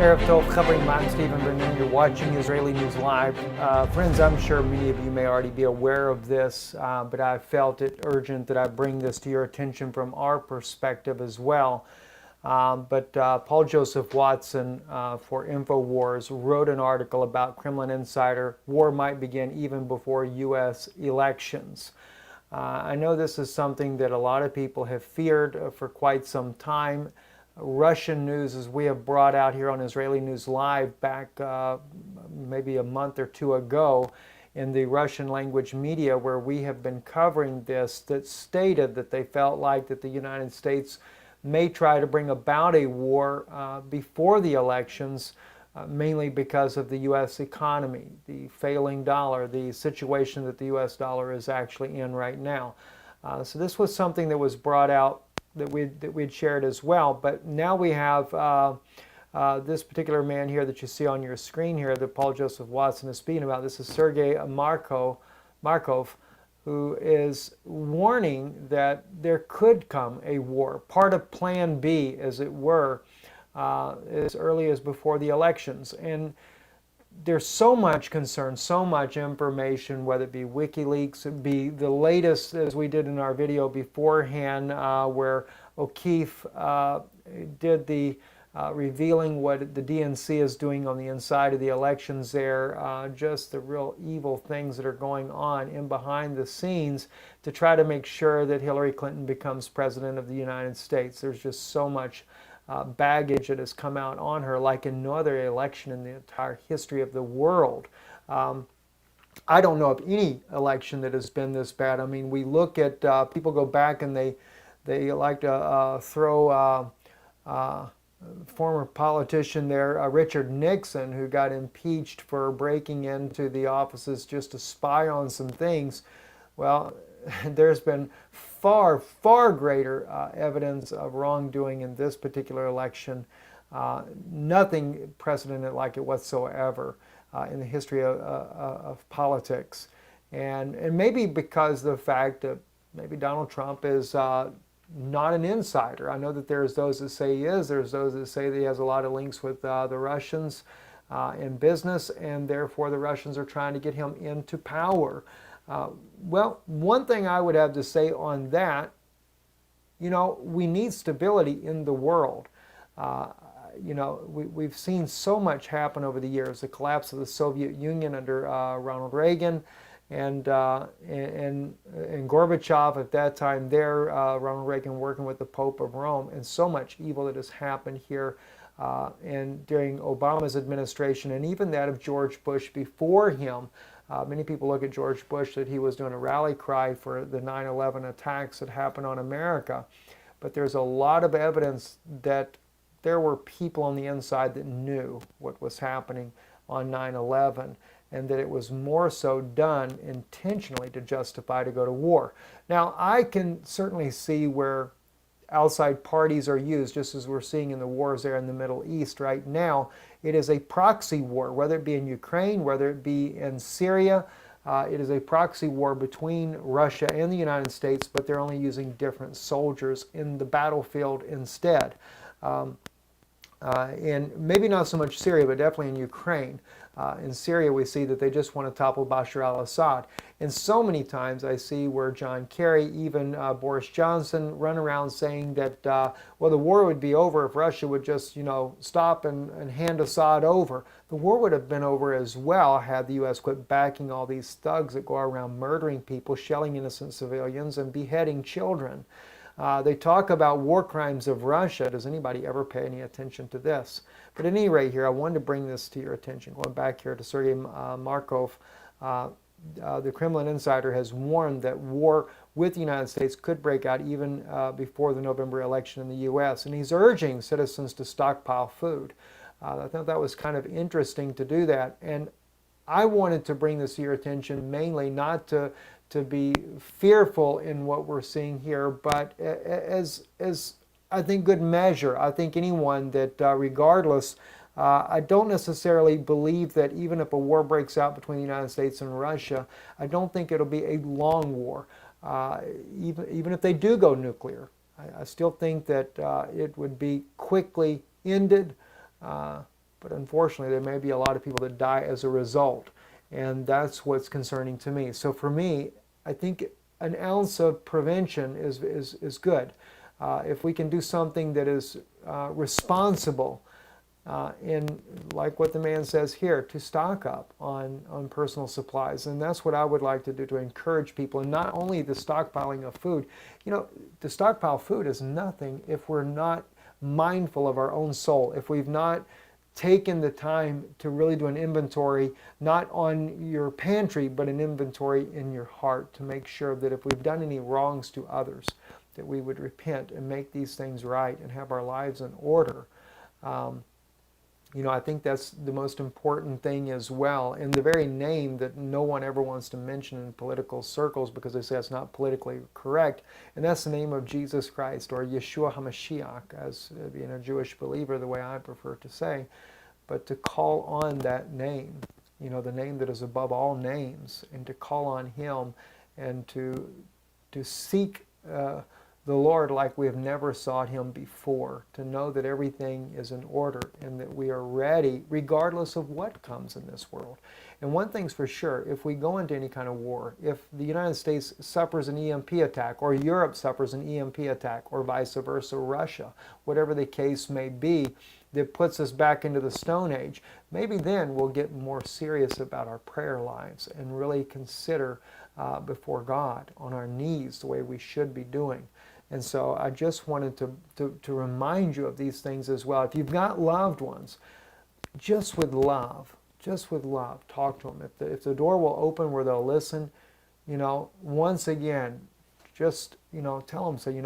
Erev Tov, covering Matan Stephen Brennan. You're watching Israeli News Live. Friends, I'm sure many of you may already be aware of this, but I felt it urgent that I bring this to your attention from our perspective as well. But Paul Joseph Watson for InfoWars wrote an article about Kremlin insider, war might begin even before U.S. elections. I know this is something that a lot of people have feared for quite some time. Russian news, as we have brought out here on Israeli News Live back maybe a month or two ago in the Russian language media, where we have been covering this, that stated that they felt like that the United States may try to bring about a war before the elections, mainly because of the U.S. economy, the failing dollar, the situation that the U.S. dollar is actually in right now. So this was something that was brought out that we'd shared as well. But now we have this particular man here that you see on your screen here that Paul Joseph Watson is speaking about. This is Sergei Markov, who is warning that there could come a war, part of Plan B, as it were, as early as before the elections. And there's so much concern, so much information, whether it be WikiLeaks, it be the latest, as we did in our video beforehand, where O'Keefe did the revealing what the DNC is doing on the inside of the elections there, just the real evil things that are going on in behind the scenes to try to make sure that Hillary Clinton becomes president of the United States. There's just so much baggage that has come out on her, like in no other election in the entire history of the world. I don't know of any election that has been this bad. I mean, we look at, people go back and they like to throw former politician there, Richard Nixon, who got impeached for breaking into the offices just to spy on some things. Well, there's been far, far greater evidence of wrongdoing in this particular election. Nothing precedented like it whatsoever in the history of politics. And maybe because of the fact that maybe Donald Trump is not an insider. I know that there's those that say he is. There's those that say that he has a lot of links with the Russians in business, and therefore the Russians are trying to get him into power. Well, one thing I would have to say on that, you know, we need stability in the world. You know, we've seen so much happen over the years. The collapse of the Soviet Union under Ronald Reagan and Gorbachev at that time there, Ronald Reagan working with the Pope of Rome, and so much evil that has happened here and during Obama's administration, and even that of George Bush before him. Many people look at George Bush that he was doing a rally cry for the 9/11 attacks that happened on America. But there's a lot of evidence that there were people on the inside that knew what was happening on 9/11, and that it was more so done intentionally to justify to go to war. Now, I can certainly see where outside parties are used, just as we're seeing in the wars there in the Middle East right now. It is a proxy war, whether it be in Ukraine, whether it be in Syria. It is a proxy war between Russia and the United States, but they're only using different soldiers in the battlefield instead. And maybe not so much Syria, but definitely in Ukraine. In Syria, we see that they just want to topple Bashar al-Assad. And so many times I see where John Kerry, even Boris Johnson, run around saying that, well, the war would be over if Russia would just, you know, stop and hand Assad over. The war would have been over as well had the U.S. quit backing all these thugs that go around murdering people, shelling innocent civilians, and beheading children. They talk about war crimes of Russia. Does anybody ever pay any attention to this? But at any rate here, I wanted to bring this to your attention. Going back here to Sergei Markov, the Kremlin insider has warned that war with the United States could break out even before the November election in the U.S. And he's urging citizens to stockpile food. I thought that was kind of interesting to do that. And I wanted to bring this to your attention mainly not to be fearful in what we're seeing here, but as I think good measure. I think anyone that regardless, I don't necessarily believe that even if a war breaks out between the United States and Russia, I don't think it'll be a long war. Even if they do go nuclear, I still think that it would be quickly ended. but unfortunately there may be a lot of people that die as a result, and that's what's concerning to me. So for me, I think an ounce of prevention is good. If we can do something that is responsible, in like what the man says here, to stock up on personal supplies. And that's what I would like to do, to encourage people. And not only the stockpiling of food, to stockpile food is nothing if we're not mindful of our own soul, if we've not taken the time to really do an inventory, not on your pantry, but an inventory in your heart, to make sure that if we've done any wrongs to others, that we would repent and make these things right and have our lives in order. I think that's the most important thing as well. And the very name that no one ever wants to mention in political circles because they say it's not politically correct, and that's the name of Jesus Christ, or Yeshua HaMashiach, as being a Jewish believer, the way I prefer to say. But to call on that name, the name that is above all names, and to call on Him and to seek the Lord like we have never sought Him before, to know that everything is in order and that we are ready regardless of what comes in this world. And one thing's for sure, if we go into any kind of war, if the United States suffers an EMP attack, or Europe suffers an EMP attack, or vice versa, Russia, whatever the case may be, that puts us back into the Stone Age, maybe then we'll get more serious about our prayer lives and really consider before God on our knees the way we should be doing. And so I just wanted to remind you of these things as well. If you've got loved ones, just with love, talk to them. If the door will open where they'll listen, once again, just, tell them, say,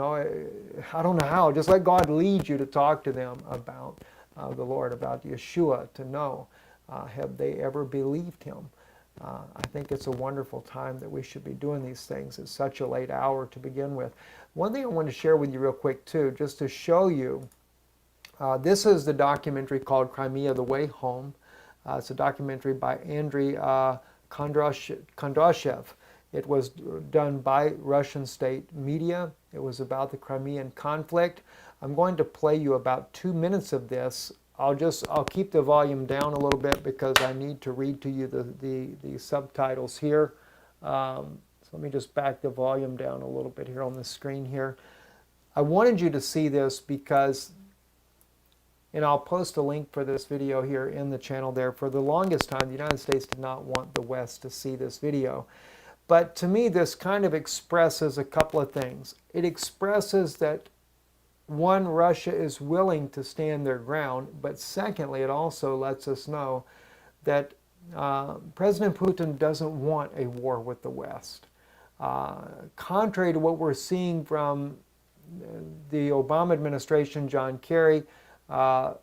I don't know how, just let God lead you to talk to them about the Lord, about Yeshua, to know, have they ever believed Him? I think it's a wonderful time that we should be doing these things. It's such a late hour to begin with. One thing I want to share with you real quick too, just to show you, this is the documentary called Crimea, The Way Home. It's a documentary by Andrei Kondrashev. It was done by Russian state media. It was about the Crimean conflict. I'm going to play you about 2 minutes of this. I'll keep the volume down a little bit because I need to read to you the subtitles here. So let me just back the volume down a little bit here on the screen here. I wanted you to see this because, and I'll post a link for this video here in the channel there. For the longest time, the United States did not want the West to see this video. But to me, this kind of expresses a couple of things. It expresses that, one, Russia is willing to stand their ground, but secondly, it also lets us know that President Putin doesn't want a war with the West. Contrary to what we're seeing from the Obama administration, John Kerry, when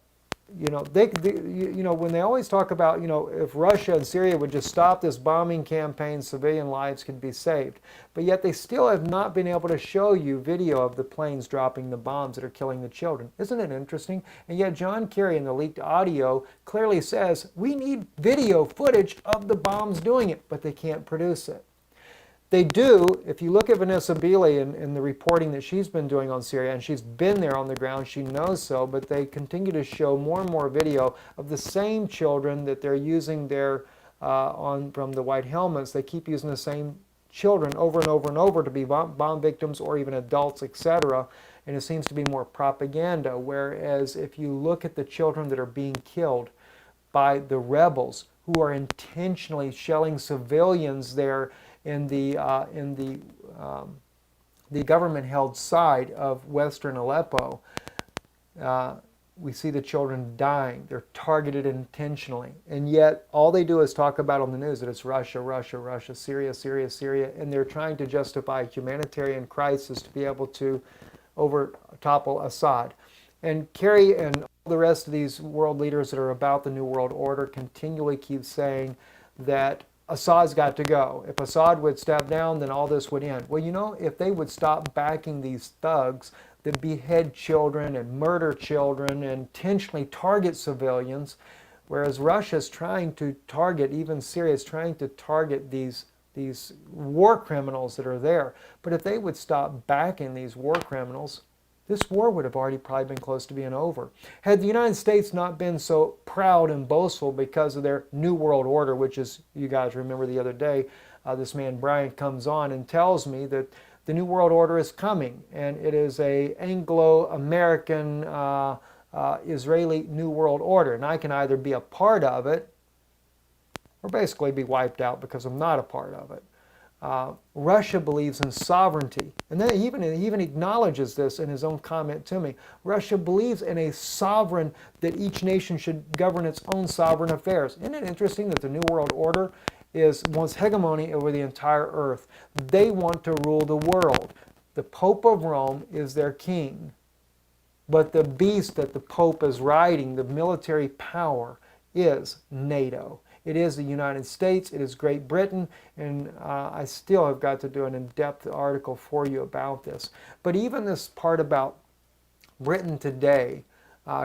they always talk about, if Russia and Syria would just stop this bombing campaign, civilian lives could be saved. But yet they still have not been able to show you video of the planes dropping the bombs that are killing the children. Isn't it interesting? And yet John Kerry in the leaked audio clearly says, we need video footage of the bombs doing it, but they can't produce it. They do, if you look at Vanessa Beeley and the reporting that she's been doing on Syria, and she's been there on the ground, she knows so, but they continue to show more and more video of the same children that they're using there from the white helmets. They keep using the same children over and over and over to be bomb victims or even adults, etc. And it seems to be more propaganda, whereas if you look at the children that are being killed by the rebels who are intentionally shelling civilians there in the government-held side of western Aleppo, we see the children dying. They're targeted intentionally. And yet, all they do is talk about on the news that it's Russia, Russia, Russia, Syria, Syria, Syria, and they're trying to justify a humanitarian crisis to be able to topple Assad. And Kerry and all the rest of these world leaders that are about the New World Order continually keep saying that Assad's got to go. If Assad would step down, then all this would end. Well, if they would stop backing these thugs that behead children and murder children and intentionally target civilians, whereas Russia's trying to target, even Syria is trying to target these war criminals that are there. But if they would stop backing these war criminals, this war would have already probably been close to being over. Had the United States not been so proud and boastful because of their New World Order, which is, you guys remember the other day, this man Bryant comes on and tells me that the New World Order is coming, and it is a Anglo-American Israeli New World Order, and I can either be a part of it or basically be wiped out because I'm not a part of it. Russia believes in sovereignty, and then he even acknowledges this in his own comment to me. Russia believes in a sovereign, that each nation should govern its own sovereign affairs. Isn't it interesting that the New World Order wants hegemony over the entire earth? They want to rule the world. The Pope of Rome is their king, but the beast that the Pope is riding, the military power, is NATO. It is the United States, it is Great Britain, and I still have got to do an in-depth article for you about this. But even this part about Britain today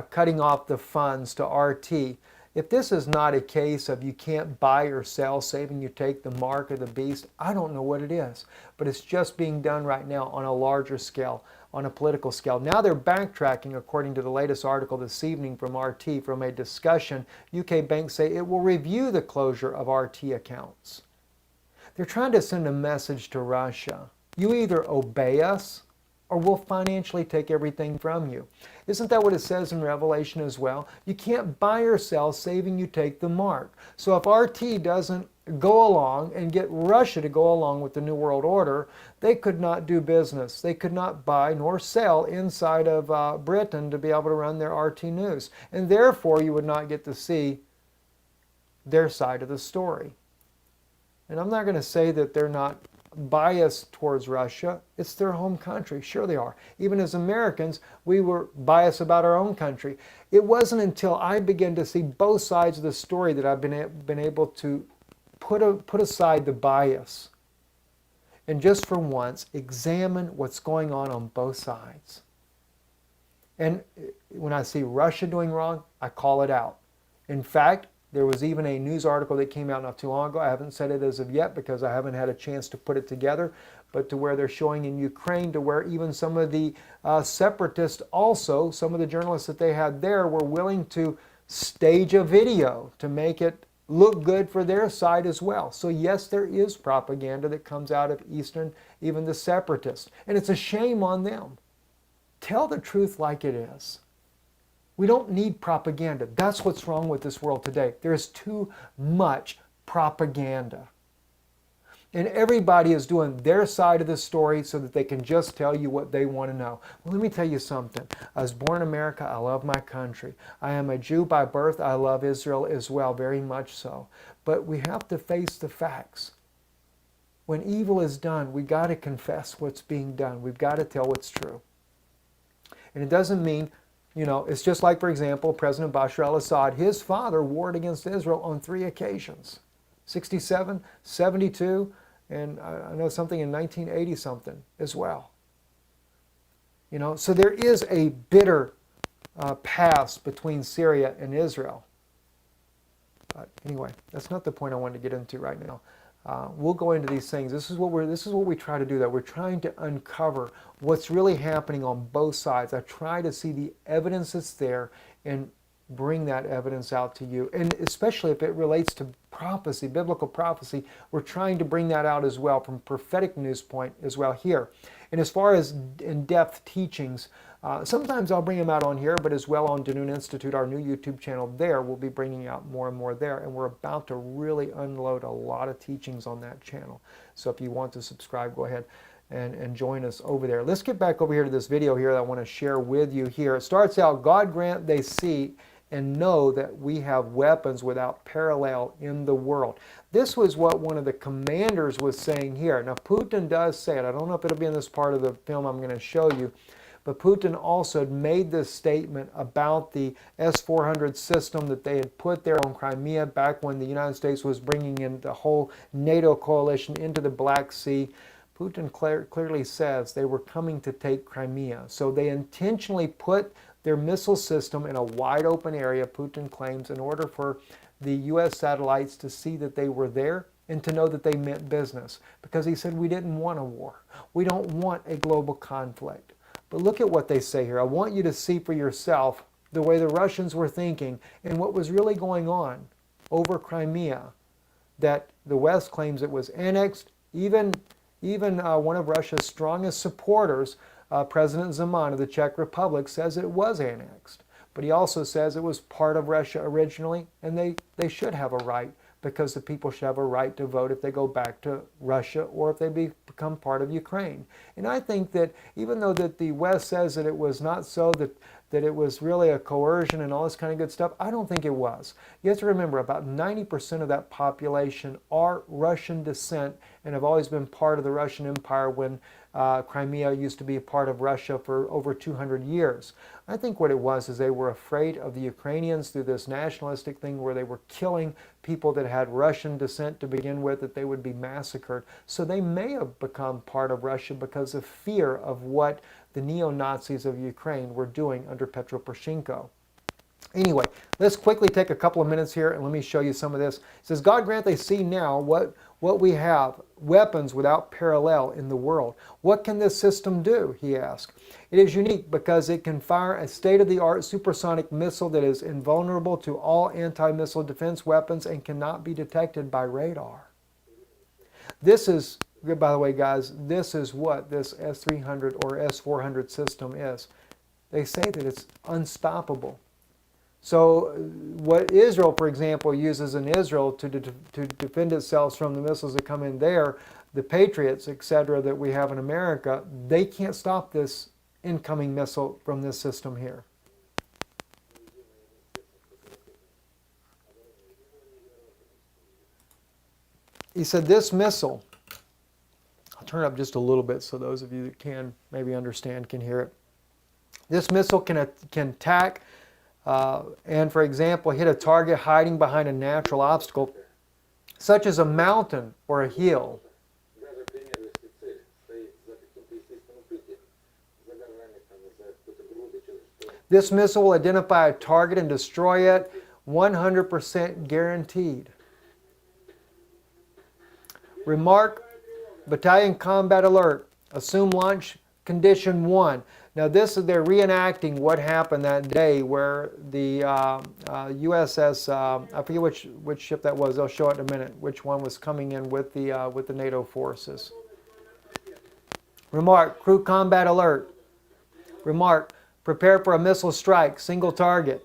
cutting off the funds to RT, if this is not a case of you can't buy or sell, saving you take the mark of the beast, I don't know what it is. But it's just being done right now on a larger scale, on a political scale. Now they're backtracking, according to the latest article this evening from RT, from a discussion. UK banks say it will review the closure of RT accounts. They're trying to send a message to Russia. You either obey us or we'll financially take everything from you. Isn't that what it says in Revelation as well? You can't buy or sell, saving you take the mark. So if RT doesn't go along and get Russia to go along with the New World Order, they could not do business. They could not buy nor sell inside of Britain to be able to run their RT news. And therefore, you would not get to see their side of the story. And I'm not going to say that they're not biased towards Russia. It's their home country. Sure they are. Even as Americans, we were biased about our own country. It wasn't until I began to see both sides of the story that I've been able to put aside the bias and just for once examine what's going on both sides. And when I see Russia doing wrong, I call it out. In fact, there was even a news article that came out not too long ago. I haven't said it as of yet because I haven't had a chance to put it together, but to where they're showing in Ukraine, to where even some of the separatists also, some of the journalists that they had there were willing to stage a video to make it look good for their side as well. So yes, there is propaganda that comes out of Eastern, even the separatists. And it's a shame on them. Tell the truth like it is. We don't need propaganda. That's what's wrong with this world today. There's too much propaganda. And everybody is doing their side of the story so that they can just tell you what they want to know. Well, let me tell you something. I was born in America. I love my country. I am a Jew by birth. I love Israel as well, very much so. But we have to face the facts. When evil is done, we got to confess what's being done. We've got to tell what's true. And it doesn't mean, it's just like, for example, President Bashar al-Assad, his father warred against Israel on 3 occasions. 67, 72, and I know something in 1980 something as well. So there is a bitter past between Syria and Israel. But anyway, that's not the point I wanted to get into right now. We'll go into these things. This is what we try to do. That we're trying to uncover what's really happening on both sides. I try to see the evidence that's there and bring that evidence out to you. And especially if it relates to prophecy, biblical prophecy, we're trying to bring that out as well from prophetic news point as well here. And as far as in-depth teachings, sometimes I'll bring them out on here, but as well on Danoon Institute, our new YouTube channel there, we'll be bringing out more and more there. And we're about to really unload a lot of teachings on that channel. So if you want to subscribe, go ahead and join us over there. Let's get back over here to this video here that I want to share with you here. It starts out, God grant they see and know that we have weapons without parallel in the world. This was what one of the commanders was saying here. Now, Putin does say it. I don't know if it'll be in this part of the film I'm going to show you, but Putin also made this statement about the S-400 system that they had put there on Crimea back when the United States was bringing in the whole NATO coalition into the Black Sea. Putin clearly says they were coming to take Crimea. So they intentionally put their missile system in a wide open area, Putin claims, in order for the U.S. satellites to see that they were there and to know that they meant business. Because he said we didn't want a war. We don't want a global conflict. But look at what they say here. I want you to see for yourself the way the Russians were thinking and what was really going on over Crimea, that the West claims it was annexed. Even one of Russia's strongest supporters, President Zeman of the Czech Republic, says it was annexed. But he also says it was part of Russia originally, and they should have a right, because the people should have a right to vote if they go back to Russia or if they become part of Ukraine. And I think that even though that the West says that it was not so, that it was really a coercion and all this kind of good stuff, I don't think it was. You have to remember, about 90% of that population are Russian descent and have always been part of the Russian Empire when Crimea used to be a part of Russia for over 200 years. I think what it was is they were afraid of the Ukrainians through this nationalistic thing where they were killing people that had Russian descent to begin with, that they would be massacred. So they may have become part of Russia because of fear of what the neo-Nazis of Ukraine were doing under Petro Poroshenko. Anyway, let's quickly take a couple of minutes here and let me show you some of this. It says, God grant they see now what we have, weapons without parallel in the world. What can this system do, he asked. It is unique because it can fire a state-of-the-art supersonic missile that is invulnerable to all anti-missile defense weapons and cannot be detected by radar. This is, by the way, guys, this is what this S-300 or S-400 system is. They say that it's unstoppable. So what Israel, for example, uses in Israel to defend itself from the missiles that come in there, the Patriots, etc., that we have in America, they can't stop this incoming missile from this system here. He said this missile, I'll turn it up just a little bit so those of you that can maybe understand can hear it. This missile can attack and, for example, hit a target hiding behind a natural obstacle, such as a mountain or a hill. This missile will identify a target and destroy it, 100% guaranteed. Remark, battalion combat alert. Assume launch condition 1. Now this is, they're reenacting what happened that day where the USS, I forget which ship that was, they'll show it in a minute, which one was coming in with the NATO forces. Remark, crew combat alert. Remark, prepare for a missile strike, single target.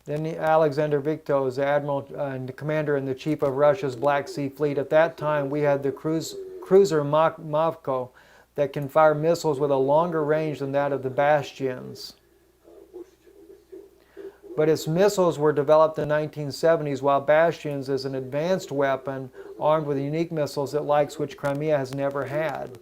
Then Alexander Viktos, the admiral and the commander and the chief of Russia's Black Sea Fleet. At that time, we had the cruiser Markov that can fire missiles with a longer range than that of the Bastions. But its missiles were developed in the 1970s, while Bastions is an advanced weapon armed with unique missiles that likes which Crimea has never had.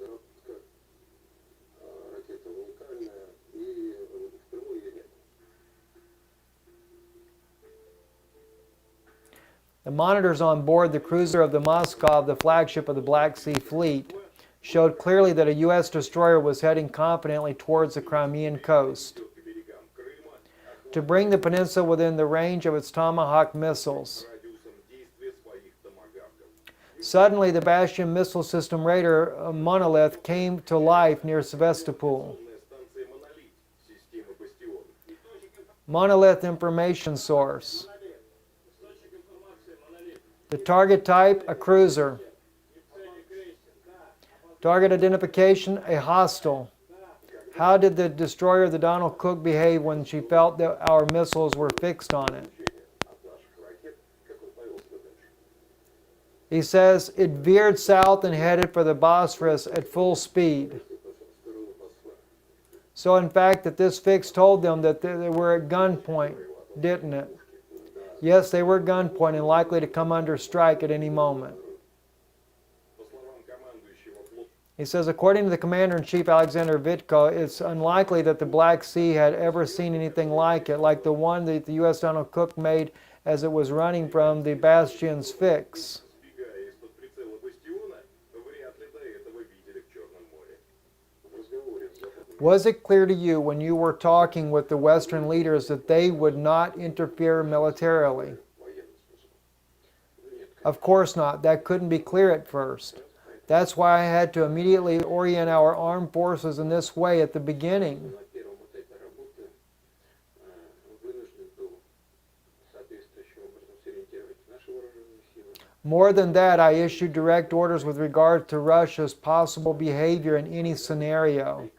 The monitors on board the cruiser of the Markov, the flagship of the Black Sea Fleet, showed clearly that a U.S. destroyer was heading confidently towards the Crimean coast to bring the peninsula within the range of its Tomahawk missiles. Suddenly, the Bastion missile system radar monolith came to life near Sevastopol. Monolith information source. The target type, a cruiser. Target identification, a hostile. How did the destroyer, the Donald Cook, behave when she felt that our missiles were fixed on it? He says it veered south and headed for the Bosphorus at full speed. So in fact, that this fix told them that they were at gunpoint, didn't it? Yes, they were at gunpoint and likely to come under strike at any moment. He says, according to the Commander-in-Chief Alexander Vitko, it's unlikely that the Black Sea had ever seen anything like it, like the one that the U.S. Donald Cook made as it was running from the Bastion's fix. Was it clear to you when you were talking with the Western leaders that they would not interfere militarily? Of course not. That couldn't be clear at first. That's why I had to immediately orient our armed forces in this way at the beginning. More than that, I issued direct orders with regard to Russia's possible behavior in any scenario.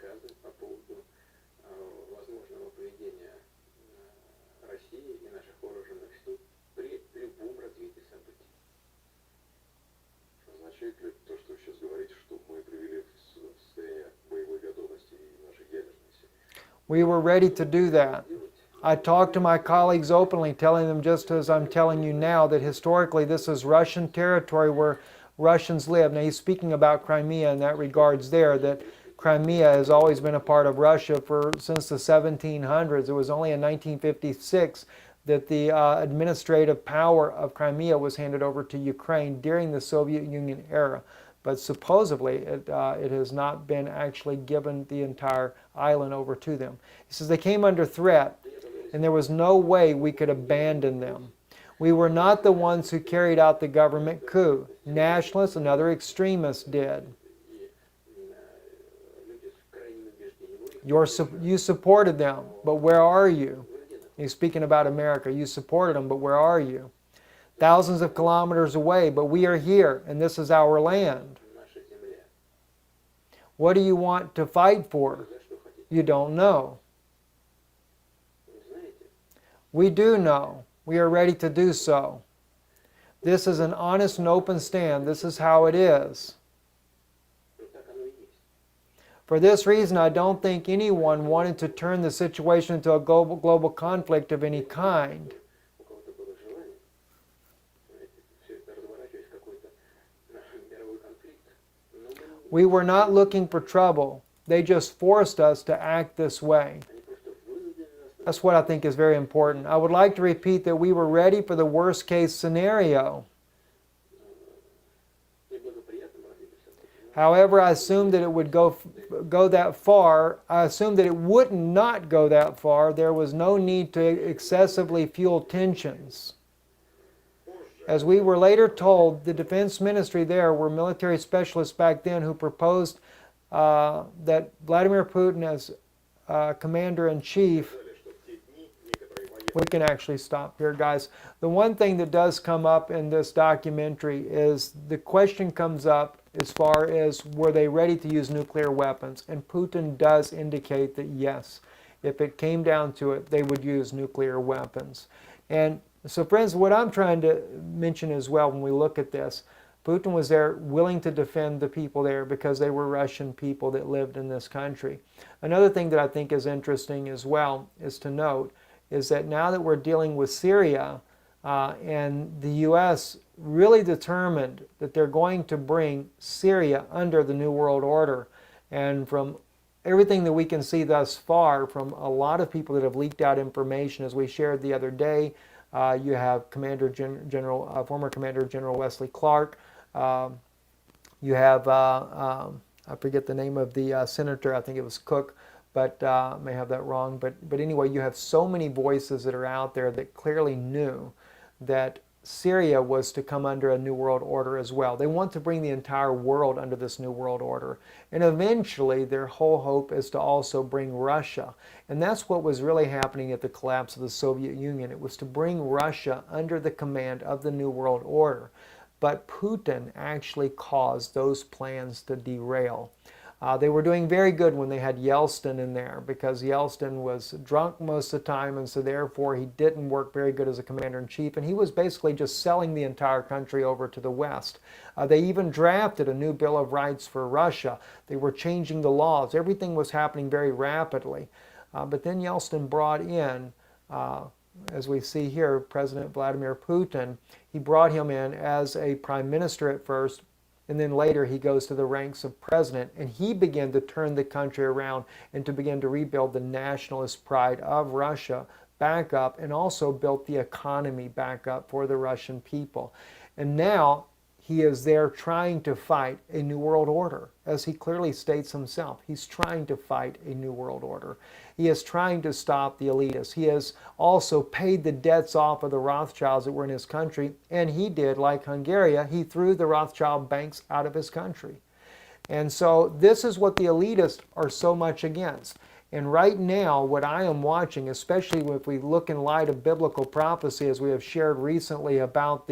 We were ready to do that. I talked to my colleagues openly, telling them just as I'm telling you now that historically this is Russian territory where Russians live. Now he's speaking about Crimea in that regards there, that Crimea has always been a part of Russia since the 1700s. It was only in 1956 that the administrative power of Crimea was handed over to Ukraine during the Soviet Union era. But supposedly it has not been actually given the entire island over to them. He says they came under threat, and there was no way we could abandon them. We were not the ones who carried out the government coup. Nationalists and other extremists did. You supported them, but where are you? He's speaking about America. You supported them, but where are you? Thousands of kilometers away, but we are here, and this is our land. What do you want to fight for? You don't know. We do know. We are ready to do so. This is an honest and open stand. This is how it is. For this reason, I don't think anyone wanted to turn the situation into a global conflict of any kind. We were not looking for trouble. They just forced us to act this way. That's what I think is very important. I would like to repeat that we were ready for the worst case scenario. However, I assumed that it would go that far. I assumed that it would not go that far. There was no need to excessively fuel tensions. As we were later told, the defense ministry there were military specialists back then who proposed that Vladimir Putin as commander-in-chief. We can actually stop here, guys. The one thing that does come up in this documentary is the question comes up as far as were they ready to use nuclear weapons? And Putin does indicate that yes, if it came down to it, they would use nuclear weapons. And so friends, what I'm trying to mention as well when we look at this, Putin was there willing to defend the people there because they were Russian people that lived in this country. Another thing that I think is interesting as well is to note is that now that we're dealing with Syria and the U.S. really determined that they're going to bring Syria under the New World Order. And from everything that we can see thus far from a lot of people that have leaked out information, as we shared the other day, you have former Commander General Wesley Clark. You have, I forget the name of the senator, I think it was Cook, but I may have that wrong. But anyway, you have so many voices that are out there that clearly knew that Syria was to come under a New World Order as well. They want to bring the entire world under this New World Order. And eventually, their whole hope is to also bring Russia. And that's what was really happening at the collapse of the Soviet Union. It was to bring Russia under the command of the New World Order. But Putin actually caused those plans to derail. They were doing very good when they had Yeltsin in there because Yeltsin was drunk most of the time, and so therefore he didn't work very good as a commander-in-chief, and he was basically just selling the entire country over to the West. They even drafted a new Bill of Rights for Russia. They were changing the laws. Everything was happening very rapidly. But then Yeltsin brought in, as we see here, President Vladimir Putin. He brought him in as a prime minister at first, and then later he goes to the ranks of president, and he began to turn the country around and to begin to rebuild the nationalist pride of Russia back up, and also built the economy back up for the Russian people. And now He is there trying to fight a new world order. As he clearly states himself, he's trying to fight a new world order. He is trying to stop the elitists. He has also paid the debts off of the Rothschilds that were in his country, and he did, like Hungary, he threw the Rothschild banks out of his country. And so this is what the elitists are so much against. And right now, what I am watching, especially if we look in light of biblical prophecy, as we have shared recently about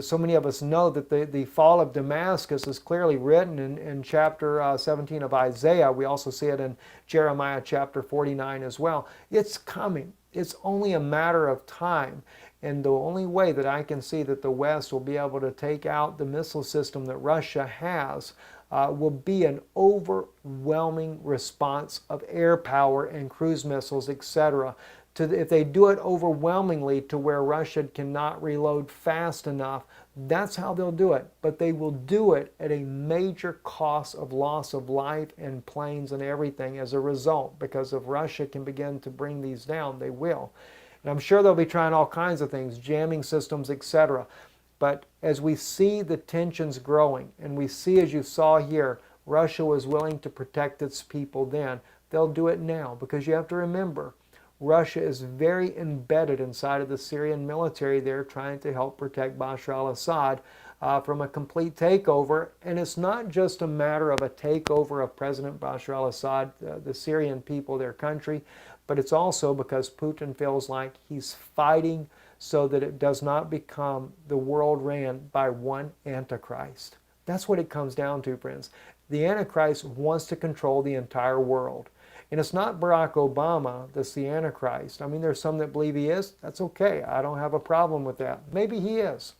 so many of us know that the fall of Damascus is clearly written in chapter 17 of Isaiah. We also see it in Jeremiah chapter 49 as well. It's coming. It's only a matter of time. And the only way that I can see that the West will be able to take out the missile system that Russia has will be an overwhelming response of air power and cruise missiles, etc. If they do it overwhelmingly to where Russia cannot reload fast enough, that's how they'll do it. But they will do it at a major cost of loss of life and planes and everything as a result, because if Russia can begin to bring these down, they will. And I'm sure they'll be trying all kinds of things, jamming systems, etc. But as we see the tensions growing, and we see, as you saw here, Russia was willing to protect its people then, they'll do it now. Because you have to remember, Russia is very embedded inside of the Syrian military there, trying to help protect Bashar al-Assad from a complete takeover. And it's not just a matter of a takeover of President Bashar al-Assad, the Syrian people, their country, but it's also because Putin feels like he's fighting so that it does not become the world ran by one Antichrist. That's what it comes down to, friends. The Antichrist wants to control the entire world. And it's not Barack Obama that's the Antichrist. I mean, there's some that believe he is. That's okay. I don't have a problem with that. Maybe he is.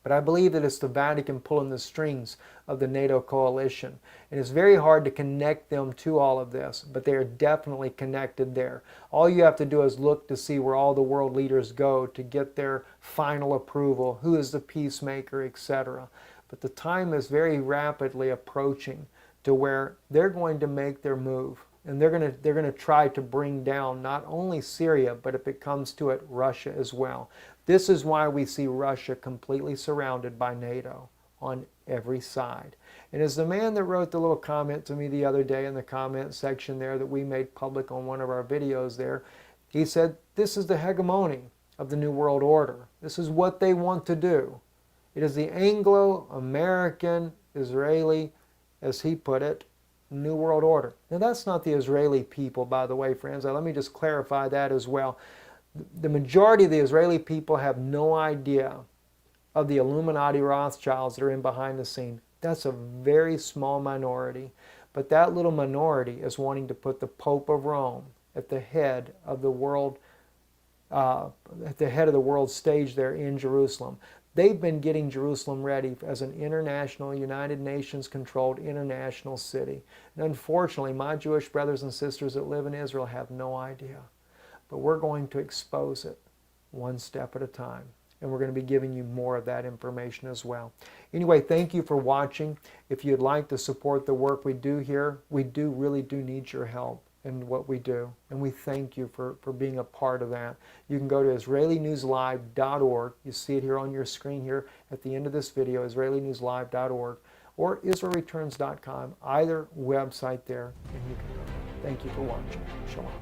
But I believe that it's the Vatican pulling the strings of the NATO coalition. And it's very hard to connect them to all of this, but they are definitely connected there. All you have to do is look to see where all the world leaders go to get their final approval, who is the peacemaker, etc. But the time is very rapidly approaching to where they're going to make their move. And they're going to try to bring down not only Syria, but if it comes to it, Russia as well. This is why we see Russia completely surrounded by NATO on every side. And as the man that wrote the little comment to me the other day in the comment section there that we made public on one of our videos there, he said, this is the hegemony of the New World Order. This is what they want to do. It is the Anglo-American, Israeli, as he put it, New World Order. Now that's not the Israeli people, by the way, friends. Now, let me just clarify that as well. The majority of the Israeli people have no idea of the Illuminati Rothschilds that are in behind the scene. That's a very small minority. But that little minority is wanting to put the Pope of Rome at the head of the world, stage there in Jerusalem. They've been getting Jerusalem ready as an international, United Nations controlled international city. And unfortunately, my Jewish brothers and sisters that live in Israel have no idea. But we're going to expose it one step at a time. And we're going to be giving you more of that information as well. Anyway, thank you for watching. If you'd like to support the work we do here, we really do need your help in what we do. And we thank you for being a part of that. You can go to IsraeliNewsLive.org. You see it here on your screen here at the end of this video, IsraeliNewsLive.org, or IsraelReturns.com, either website there, and you can go. Thank you for watching. Shalom.